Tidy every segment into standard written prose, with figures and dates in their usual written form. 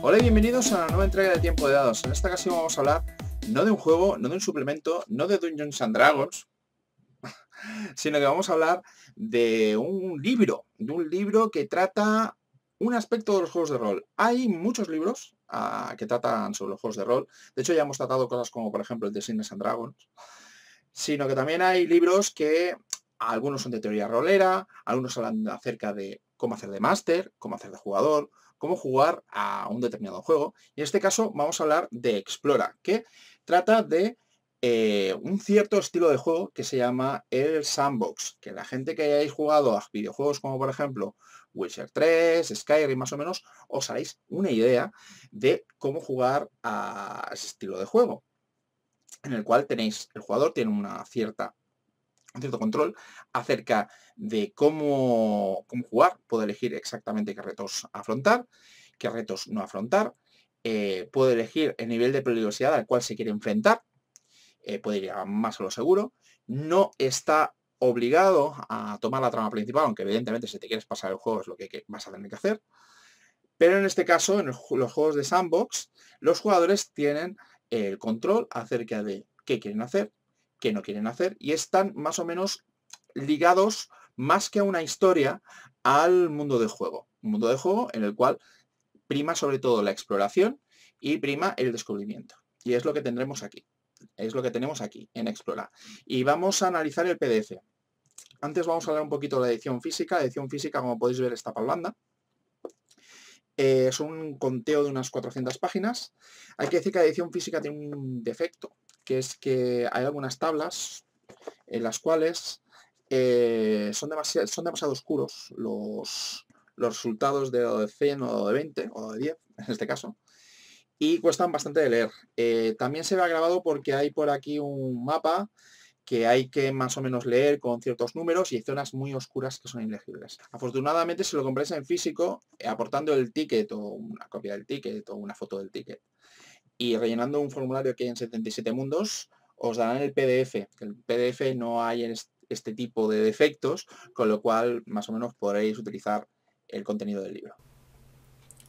Hola y bienvenidos a una nueva entrega de Tiempo de Dados. En esta ocasión vamos a hablar no de un juego, no de un suplemento, no de Dungeons and Dragons, sino que vamos a hablar de un libro que trata un aspecto de los juegos de rol. Hay muchos libros que tratan sobre los juegos de rol. De hecho, ya hemos tratado cosas como, por ejemplo, el de Dungeons and Dragons, sino que también hay libros que algunos son de teoría rolera, algunos hablan acerca de cómo hacer de máster, cómo hacer de jugador, cómo jugar a un determinado juego. Y en este caso vamos a hablar de Explora, que trata de un cierto estilo de juego que se llama el sandbox, que la gente que hayáis jugado a videojuegos como por ejemplo Witcher 3, Skyrim más o menos, os haréis una idea de cómo jugar a ese estilo de juego, en el cual tenéis, el jugador tiene un cierto control acerca de cómo jugar, puede elegir exactamente qué retos afrontar, qué retos no afrontar, puede elegir el nivel de peligrosidad al cual se quiere enfrentar, puede ir a más a lo seguro, no está obligado a tomar la trama principal, aunque evidentemente si te quieres pasar el juego es lo que vas a tener que hacer, pero en este caso, en los juegos de sandbox, los jugadores tienen el control acerca de qué quieren hacer, qué no quieren hacer, y están más o menos ligados, más que a una historia, al mundo del juego. Un mundo de juego en el cual prima sobre todo la exploración y prima el descubrimiento. Y es lo que tendremos aquí. Es lo que tenemos aquí en Explora. Y vamos a analizar el PDF. Antes vamos a hablar un poquito de la edición física. La edición física, como podéis ver, está para blanda. Es un conteo de unas 400 páginas. Hay que decir que la edición física tiene un defecto, que es que hay algunas tablas en las cuales son demasiado oscuros los resultados de 100 o de 20 o de 10 en este caso, y cuestan bastante de leer. También se ve grabado porque hay por aquí un mapa que hay que más o menos leer con ciertos números y hay zonas muy oscuras que son ilegibles. Afortunadamente, si lo compráis en físico, aportando el ticket o una copia del ticket o una foto del ticket y rellenando un formulario que hay en 77 mundos, os darán el PDF. El PDF no hay en este tipo de defectos, con lo cual más o menos podréis utilizar el contenido del libro.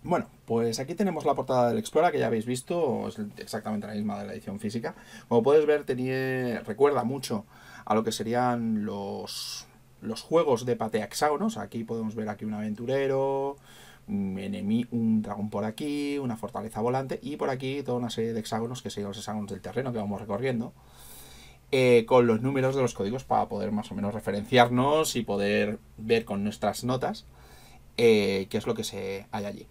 Bueno, pues aquí tenemos la portada del Explora, que ya habéis visto, es exactamente la misma de la edición física. Como puedes ver, recuerda mucho a lo que serían los juegos de patea hexágonos. Aquí podemos ver aquí un aventurero, un dragón por aquí, una fortaleza volante y por aquí toda una serie de hexágonos que serían los hexágonos del terreno que vamos recorriendo. Con los números de los códigos para poder más o menos referenciarnos y poder ver con nuestras notas qué es lo que hay allí.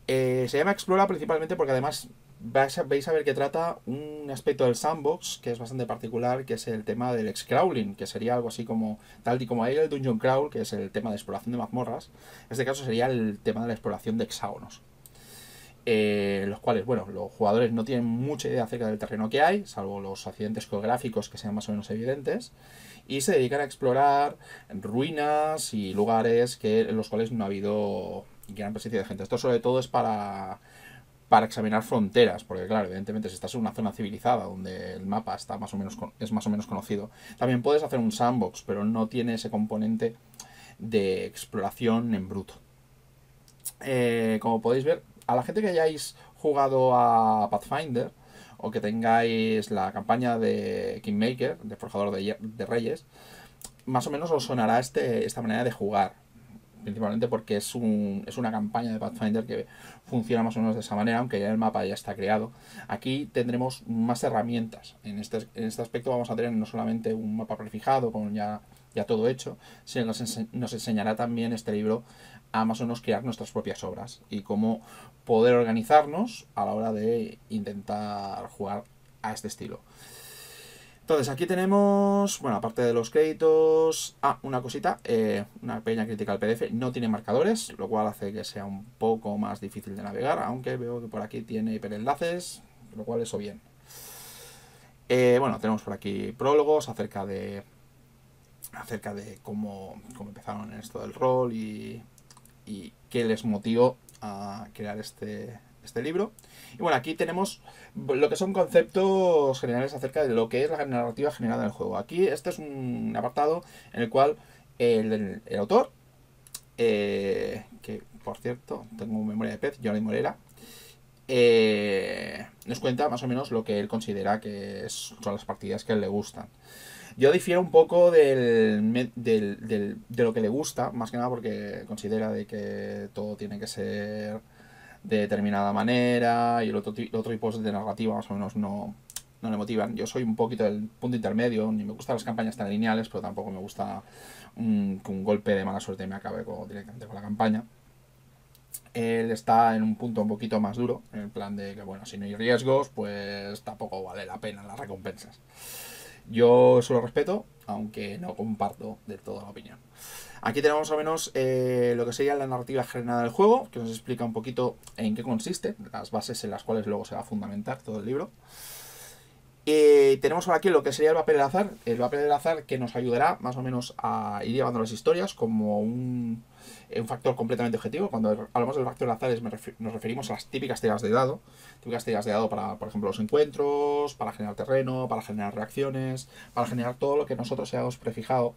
Se llama Explora principalmente porque además veis a ver que trata un aspecto del sandbox que es bastante particular, que es el tema del X-Crawling, que sería algo así como, tal y como hay el Dungeon Crawl, que es el tema de exploración de mazmorras. En este caso sería el tema de la exploración de hexágonos. Los cuales, bueno, los jugadores no tienen mucha idea acerca del terreno que hay, salvo los accidentes geográficos que sean más o menos evidentes, y se dedican a explorar ruinas y lugares en los cuales no ha habido gran presencia de gente. Esto sobre todo es para examinar fronteras, porque claro, evidentemente si estás en una zona civilizada donde el mapa está es más o menos conocido, también puedes hacer un sandbox, pero no tiene ese componente de exploración en bruto. Como podéis ver, a la gente que hayáis jugado a Pathfinder o que tengáis la campaña de Kingmaker, de Forjador de Reyes, más o menos os sonará esta manera de jugar. Principalmente porque es una campaña de Pathfinder que funciona más o menos de esa manera, aunque ya el mapa ya está creado. Aquí tendremos más herramientas. En este aspecto vamos a tener no solamente un mapa prefijado con ya todo hecho, sino que nos enseñará también este libro a más o menos crear nuestras propias obras y cómo poder organizarnos a la hora de intentar jugar a este estilo. Entonces aquí tenemos, bueno, aparte de los créditos, una cosita, una pequeña crítica al PDF, no tiene marcadores, lo cual hace que sea un poco más difícil de navegar, aunque veo que por aquí tiene hiperenlaces, lo cual eso bien. Bueno, tenemos por aquí prólogos acerca de cómo empezaron en esto del rol y qué les motivó a crear este libro. Y bueno, aquí tenemos lo que son conceptos generales acerca de lo que es la narrativa general del juego. Aquí este es un apartado en el cual el autor, que por cierto tengo memoria de pez, Jordi Morera, nos cuenta más o menos lo que él considera que son las partidas que a él le gustan. Yo difiero un poco de lo que le gusta, más que nada porque considera de que todo tiene que ser de determinada manera y el otro tipo de narrativa más o menos no le motivan. Yo soy un poquito del punto intermedio, ni me gustan las campañas tan lineales, pero tampoco me gusta que un golpe de mala suerte me acabe directamente con la campaña. Él está en un punto un poquito más duro, en el plan de que, bueno, si no hay riesgos, pues tampoco vale la pena las recompensas. Yo eso lo respeto, aunque no comparto de toda la opinión. Aquí tenemos más o menos lo que sería la narrativa general del juego, que nos explica un poquito en qué consiste, las bases en las cuales luego se va a fundamentar todo el libro. Tenemos por aquí lo que sería el papel del azar que nos ayudará más o menos a ir llevando las historias como un factor completamente objetivo. Cuando hablamos del factor del azar nos referimos a las típicas tiras de dado. Típicas tiras de dado para, por ejemplo, los encuentros, para generar terreno, para generar reacciones, para generar todo lo que nosotros hayamos prefijado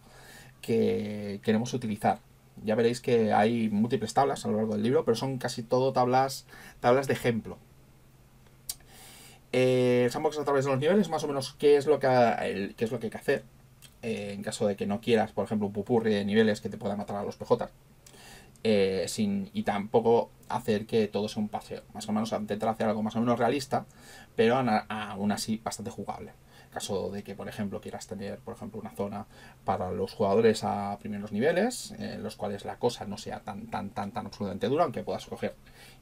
que queremos utilizar. Ya veréis que hay múltiples tablas a lo largo del libro, pero son casi todo tablas de ejemplo. Sandbox a través de los niveles, más o menos qué es lo que hay que hacer en caso de que no quieras, por ejemplo, un pupurri de niveles que te pueda matar a los PJ. Y tampoco hacer que todo sea un paseo. Más o menos intentar hacer algo más o menos realista, pero aún así bastante jugable. En caso de que, por ejemplo, quieras tener, por ejemplo, una zona para los jugadores a primeros niveles, en los cuales la cosa no sea tan absolutamente dura, aunque puedas coger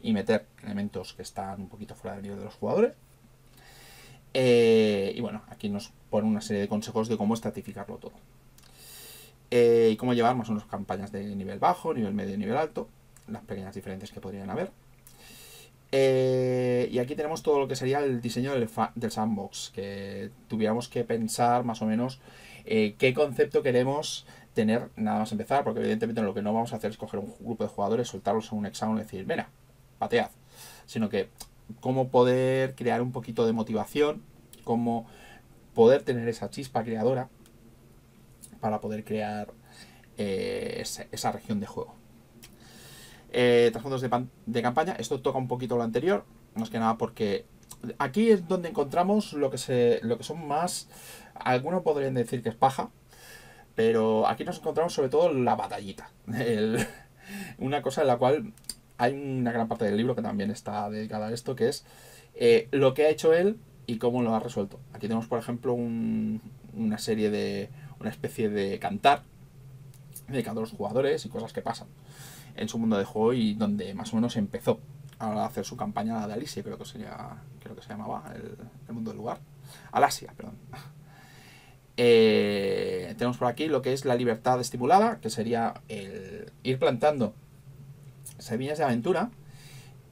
y meter elementos que están un poquito fuera del nivel de los jugadores. Y bueno, aquí nos pone una serie de consejos de cómo estratificarlo todo. Y cómo llevar más o menos campañas de nivel bajo, nivel medio y nivel alto. Las pequeñas diferencias que podrían haber. Y aquí tenemos todo lo que sería el diseño del sandbox. Que tuviéramos que pensar más o menos qué concepto queremos tener nada más empezar. Porque evidentemente lo que no vamos a hacer es coger un grupo de jugadores, soltarlos en un hexágono y decir, mira, patead. Sino que cómo poder crear un poquito de motivación, cómo poder tener esa chispa creadora para poder crear esa región de juego. Trasfondos de campaña, esto toca un poquito lo anterior, más que nada porque aquí es donde encontramos lo que son más, algunos podrían decir que es paja, pero aquí nos encontramos sobre todo la batallita, una cosa en la cual hay una gran parte del libro que también está dedicada a esto, que es lo que ha hecho él y cómo lo ha resuelto. Aquí tenemos, por ejemplo, una especie de cantar dedicado a los jugadores y cosas que pasan en su mundo de juego y donde más o menos empezó a hacer su campaña de Alicia, creo que se llamaba el mundo del lugar. Alasia, perdón. Tenemos por aquí lo que es la libertad estimulada, que sería el ir plantando semillas de aventura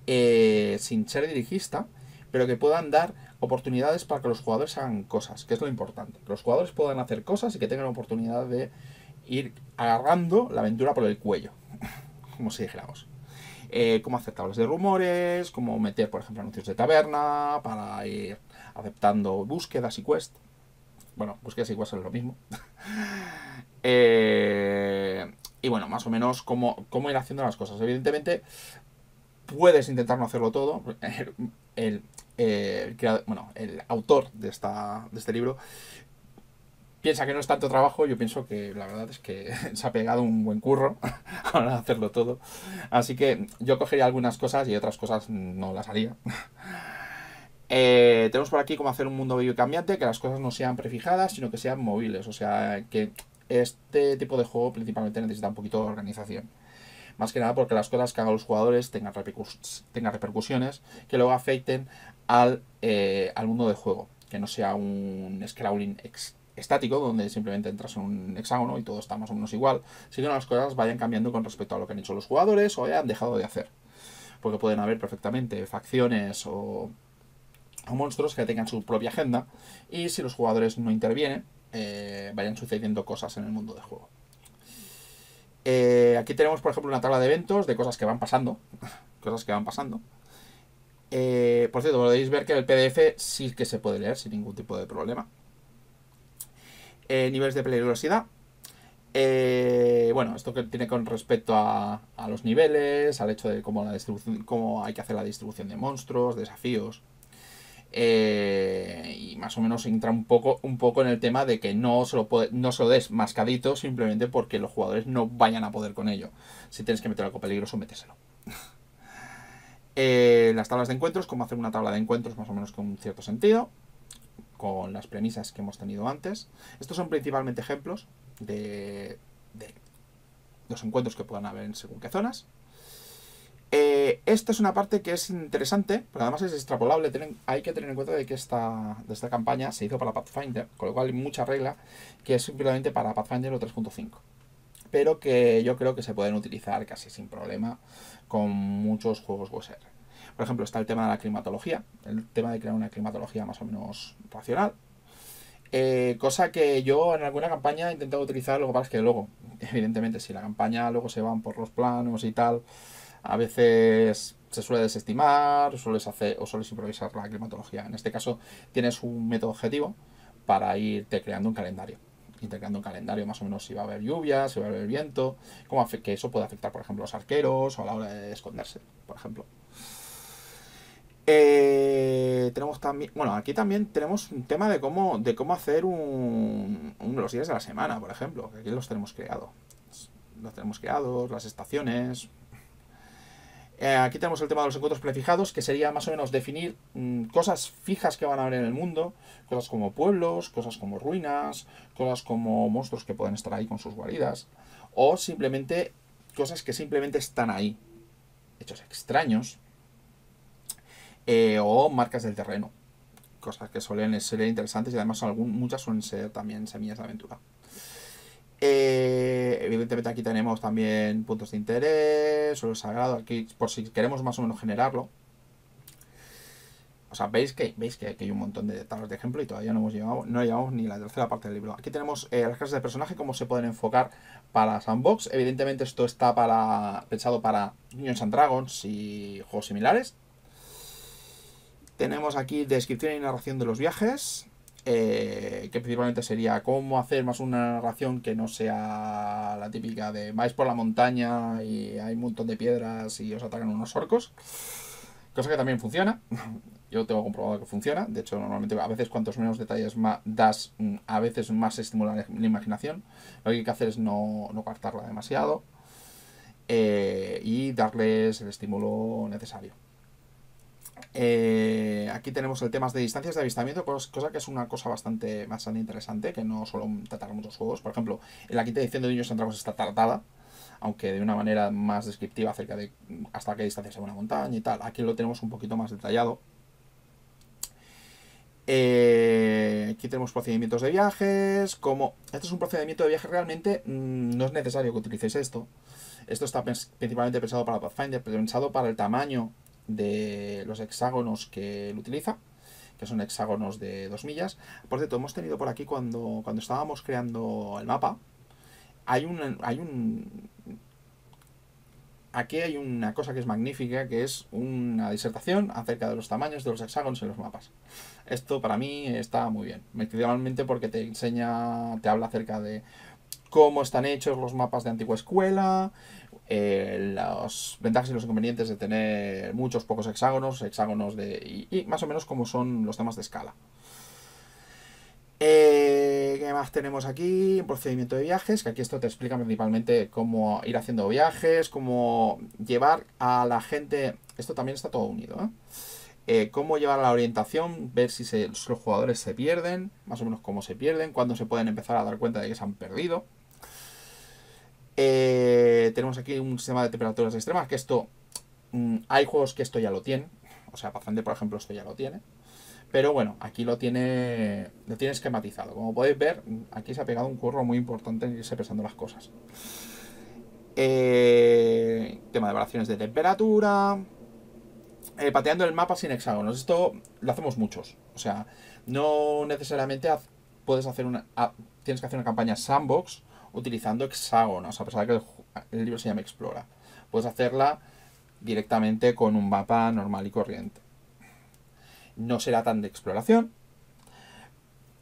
sin ser dirigista, pero que puedan dar oportunidades para que los jugadores hagan cosas, que es lo importante. Que los jugadores puedan hacer cosas y que tengan oportunidad de ir agarrando la aventura por el cuello, como si dijéramos. Cómo hacer tablas de rumores, cómo meter, por ejemplo, anuncios de taberna para ir aceptando búsquedas y quests. Bueno, búsquedas y quests es lo mismo. Y bueno, más o menos cómo ir haciendo las cosas. Evidentemente, puedes intentar no hacerlo todo. El autor de este libro piensa que no es tanto trabajo. Yo pienso que la verdad es que se ha pegado un buen curro a la hora de hacerlo todo. Así que yo cogería algunas cosas y otras cosas no las haría. Tenemos por aquí cómo hacer un mundo vivo y cambiante, que las cosas no sean prefijadas, sino que sean móviles. O sea, que este tipo de juego principalmente necesita un poquito de organización. Más que nada porque las cosas que hagan los jugadores tengan repercusiones que luego afecten al mundo de juego. Que no sea un scrolling estático donde simplemente entras en un hexágono y todo está más o menos igual, sino que las cosas vayan cambiando con respecto a lo que han hecho los jugadores o hayan dejado de hacer. Porque pueden haber perfectamente facciones o monstruos que tengan su propia agenda y si los jugadores no intervienen, vayan sucediendo cosas en el mundo de juego. Aquí tenemos, por ejemplo, una tabla de eventos de cosas que van pasando. Por cierto, podéis ver que el PDF sí que se puede leer sin ningún tipo de problema. Niveles de peligrosidad. Bueno, esto que tiene con respecto a los niveles, al hecho de cómo, la distribución, cómo hay que hacer la distribución de monstruos, desafíos. Y más o menos entra un poco en el tema de que no se lo des mascadito simplemente porque los jugadores no vayan a poder con ello. Si tienes que meter algo peligroso, méteselo. Las tablas de encuentros, cómo hacer una tabla de encuentros más o menos con un cierto sentido, con las premisas que hemos tenido antes. Estos son principalmente ejemplos de los encuentros que puedan haber en según qué zonas. Esta es una parte que es interesante, pero además es extrapolable. Hay que tener en cuenta de que esta campaña se hizo para Pathfinder, con lo cual hay mucha regla que es simplemente para Pathfinder o 3.5. Pero que yo creo que se pueden utilizar casi sin problema con muchos juegos USR. Por ejemplo, está el tema de la climatología, el tema de crear una climatología más o menos racional. Cosa que yo en alguna campaña he intentado utilizar, lo que pasa es que luego, evidentemente, si la campaña luego se van por los planos y tal, a veces se suele desestimar, o sueles improvisar la climatología. En este caso tienes un método objetivo para irte creando un calendario. Integrando un calendario más o menos si va a haber lluvia, si va a haber viento, que eso puede afectar, por ejemplo, a los arqueros o a la hora de esconderse, por ejemplo. Tenemos también, bueno, aquí también tenemos un tema de cómo hacer los días de la semana, por ejemplo, que aquí los tenemos creados. Los tenemos creados, las estaciones. Aquí tenemos el tema de los encuentros prefijados, que sería más o menos definir cosas fijas que van a haber en el mundo, cosas como pueblos, cosas como ruinas, cosas como monstruos que pueden estar ahí con sus guaridas, o simplemente cosas que simplemente están ahí, hechos extraños, o marcas del terreno, cosas que suelen ser interesantes y además muchas suelen ser también semillas de aventura. Evidentemente aquí tenemos también puntos de interés, suelo sagrado, aquí por si queremos más o menos generarlo. O sea, veis que aquí hay un montón de tablas de ejemplo y todavía no llevamos ni la tercera parte del libro. Aquí tenemos las clases de personaje, cómo se pueden enfocar para Sandbox. Evidentemente esto está pensado para Dungeons and Dragons y juegos similares. Tenemos aquí descripción y narración de los viajes. Que principalmente sería cómo hacer más una narración que no sea la típica de vais por la montaña y hay un montón de piedras y os atacan unos orcos, cosa que también funciona. Yo tengo comprobado que funciona. De hecho, normalmente a veces cuantos menos detalles das, a veces más se estimula la imaginación. Lo que hay que hacer es no cortarla demasiado y darles el estímulo necesario. Aquí tenemos el tema de distancias de avistamiento, cosa que es una cosa bastante interesante, que no suelo tratar en muchos juegos. Por ejemplo, en la quinta edición de Dungeons and Dragons está tratada, aunque de una manera más descriptiva acerca de hasta qué distancia se va una montaña y tal. Aquí lo tenemos un poquito más detallado. Aquí tenemos procedimientos de viajes. Esto es un procedimiento de viaje realmente, no es necesario que utilicéis esto. Esto está principalmente pensado para Pathfinder, pero pensado para el tamaño de los hexágonos que él utiliza, que son hexágonos de 2 millas. Por cierto, hemos tenido por aquí cuando estábamos creando el mapa, aquí hay una cosa que es magnífica, que es una disertación acerca de los tamaños de los hexágonos en los mapas. Esto para mí está muy bien, principalmente porque te habla acerca de cómo están hechos los mapas de antigua escuela, las ventajas y los inconvenientes de tener muchos pocos hexágonos y más o menos cómo son los temas de escala. ¿Qué más tenemos aquí? Un procedimiento de viajes, que aquí esto te explica principalmente cómo ir haciendo viajes, cómo llevar a la gente. Esto también está todo unido, cómo llevar a la orientación, ver si los jugadores se pierden, más o menos cómo se pierden, cuándo se pueden empezar a dar cuenta de que se han perdido. Tenemos aquí un sistema de temperaturas extremas, que esto hay juegos que esto ya lo tienen. O sea, Pathfinder, por ejemplo, esto ya lo tiene. Pero bueno, aquí lo tiene esquematizado. Como podéis ver, aquí se ha pegado un curro muy importante en irse pensando las cosas. Tema de variaciones de temperatura. Pateando el mapa sin hexágonos. Esto lo hacemos muchos. O sea, no necesariamente tienes que hacer una campaña sandbox utilizando hexágonos, a pesar de que el libro se llama Explora. Puedes hacerla directamente con un mapa normal y corriente. No será tan de exploración,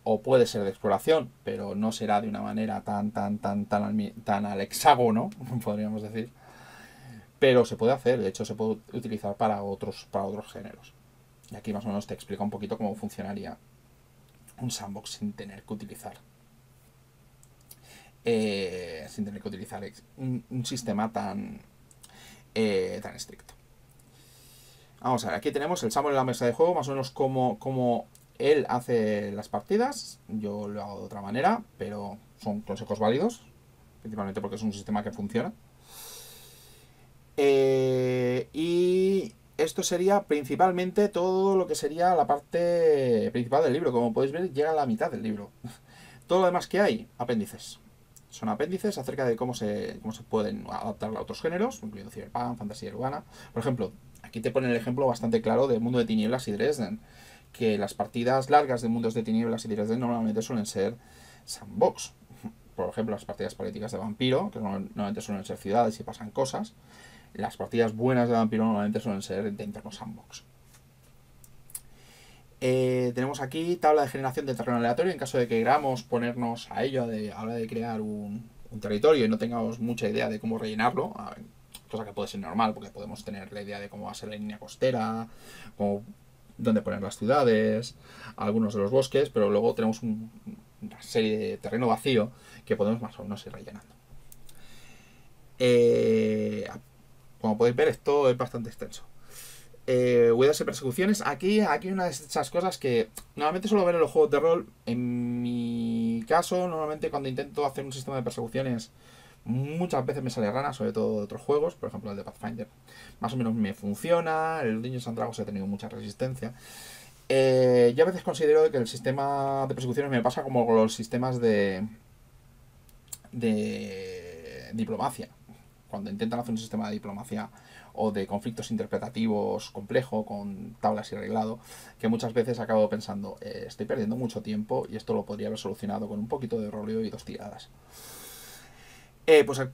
o puede ser de exploración, pero no será de una manera tan al hexágono, podríamos decir. Pero se puede hacer, de hecho se puede utilizar para otros géneros. Y aquí más o menos te explica un poquito cómo funcionaría un sandbox sin tener que utilizar un sistema tan estricto. Vamos a ver, aquí tenemos el sandbox en la mesa de juego, más o menos como él hace las partidas. Yo lo hago de otra manera, pero son consejos válidos, principalmente porque es un sistema que funciona. Y esto sería principalmente todo lo que sería la parte principal del libro. Como podéis ver, llega a la mitad del libro. Todo lo demás que hay, apéndices. Son apéndices acerca de cómo se pueden adaptar a otros géneros, incluyendo Cyberpunk, fantasía urbana. Por ejemplo, aquí te ponen el ejemplo bastante claro de Mundo de Tinieblas y Dresden, que las partidas largas de Mundos de Tinieblas y Dresden normalmente suelen ser sandbox. Por ejemplo, las partidas políticas de Vampiro, que normalmente suelen ser ciudades y pasan cosas. Las partidas buenas de Vampiro normalmente suelen ser de entorno sandbox. Tenemos aquí tabla de generación de terreno aleatorio en caso de que queramos ponernos a ello a la hora de crear un territorio y no tengamos mucha idea de cómo rellenarlo, cosa que puede ser normal porque podemos tener la idea de cómo va a ser la línea costera, dónde poner las ciudades, algunos de los bosques, pero luego tenemos una serie de terreno vacío que podemos más o menos ir rellenando. Como podéis ver, esto es bastante extenso. Huidas y persecuciones. Aquí una de esas cosas que normalmente suelo ver en los juegos de rol. En mi caso, normalmente cuando intento hacer un sistema de persecuciones, muchas veces me sale rana, sobre todo de otros juegos, por ejemplo el de Pathfinder. Más o menos me funciona, el Dungeons and Dragons he tenido mucha resistencia. Yo a veces considero que el sistema de persecuciones me pasa como con los sistemas de diplomacia. Cuando intentan hacer un sistema de diplomacia o de conflictos interpretativos complejo, con tablas y reglado, que muchas veces acabo pensando, estoy perdiendo mucho tiempo y esto lo podría haber solucionado con un poquito de roleo y 2 tiradas.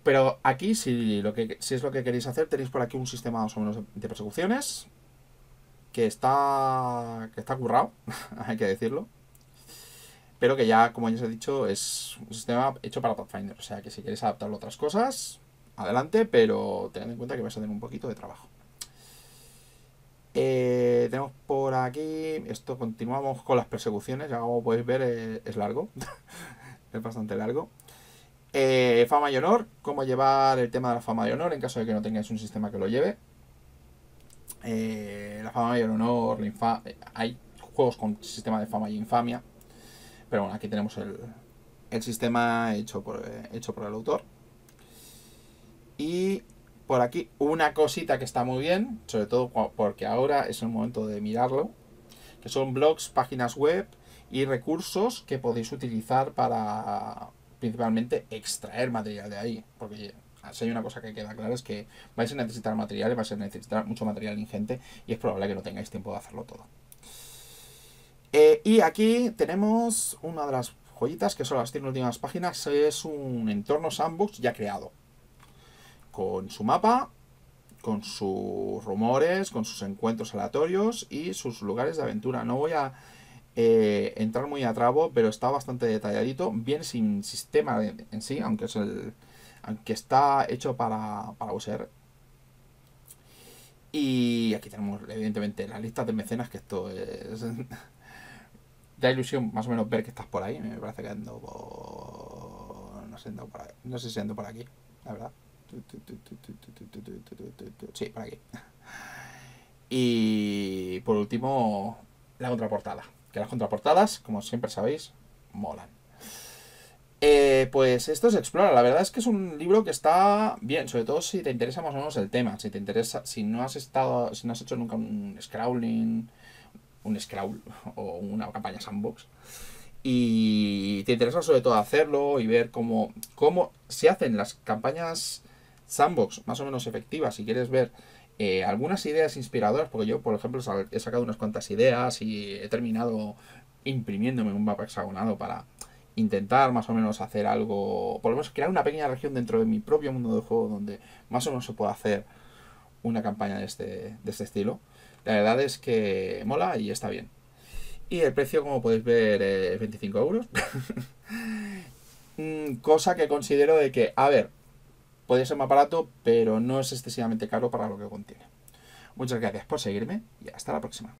Pero aquí, si es lo que queréis hacer, tenéis por aquí un sistema más o menos de persecuciones que está currado, hay que decirlo. Pero que ya, como ya os he dicho, es un sistema hecho para Pathfinder. O sea que si queréis adaptarlo a otras cosas, adelante, pero tened en cuenta que vais a tener un poquito de trabajo. Tenemos por aquí, continuamos con las persecuciones, ya como podéis ver es largo, es bastante largo. Fama y honor, cómo llevar el tema de la fama y honor en caso de que no tengáis un sistema que lo lleve. La fama y el honor, hay juegos con sistema de fama y infamia, pero bueno, aquí tenemos el sistema hecho por el autor. Y por aquí una cosita que está muy bien, sobre todo porque ahora es el momento de mirarlo, que son blogs, páginas web y recursos que podéis utilizar para principalmente extraer material de ahí. Porque si hay una cosa que queda clara es que vais a necesitar materiales, vais a necesitar mucho material ingente y es probable que no tengáis tiempo de hacerlo todo. Y aquí tenemos una de las joyitas que son las 100 últimas páginas, es un entorno sandbox ya creado. Con su mapa, con sus rumores, con sus encuentros aleatorios y sus lugares de aventura. No voy a entrar muy a trabo, pero está bastante detalladito, bien sin sistema en sí, aunque está hecho para USR. Y aquí tenemos evidentemente las listas de mecenas, que esto es da ilusión más o menos ver que estás por ahí. Me parece que ando por... no sé si ando por aquí, la verdad. Sí, por aquí. Y por último, la contraportada. Que las contraportadas, como siempre sabéis, molan. Pues esto es Explora. La verdad es que es un libro que está bien, sobre todo si te interesa más o menos el tema. Si te interesa, si no has hecho nunca un scrawling, un scrawl o una campaña sandbox, y te interesa sobre todo hacerlo y ver cómo se hacen las campañas sandbox más o menos efectivas, si quieres ver algunas ideas inspiradoras, porque yo por ejemplo he sacado unas cuantas ideas y he terminado imprimiéndome un mapa hexagonado para intentar más o menos hacer algo, por lo menos crear una pequeña región dentro de mi propio mundo de juego donde más o menos se pueda hacer una campaña de este estilo. La verdad es que mola y está bien. Y el precio, como podéis ver, es 25 euros. Cosa que considero de que, a ver, podría ser más barato, pero no es excesivamente caro para lo que contiene. Muchas gracias por seguirme y hasta la próxima.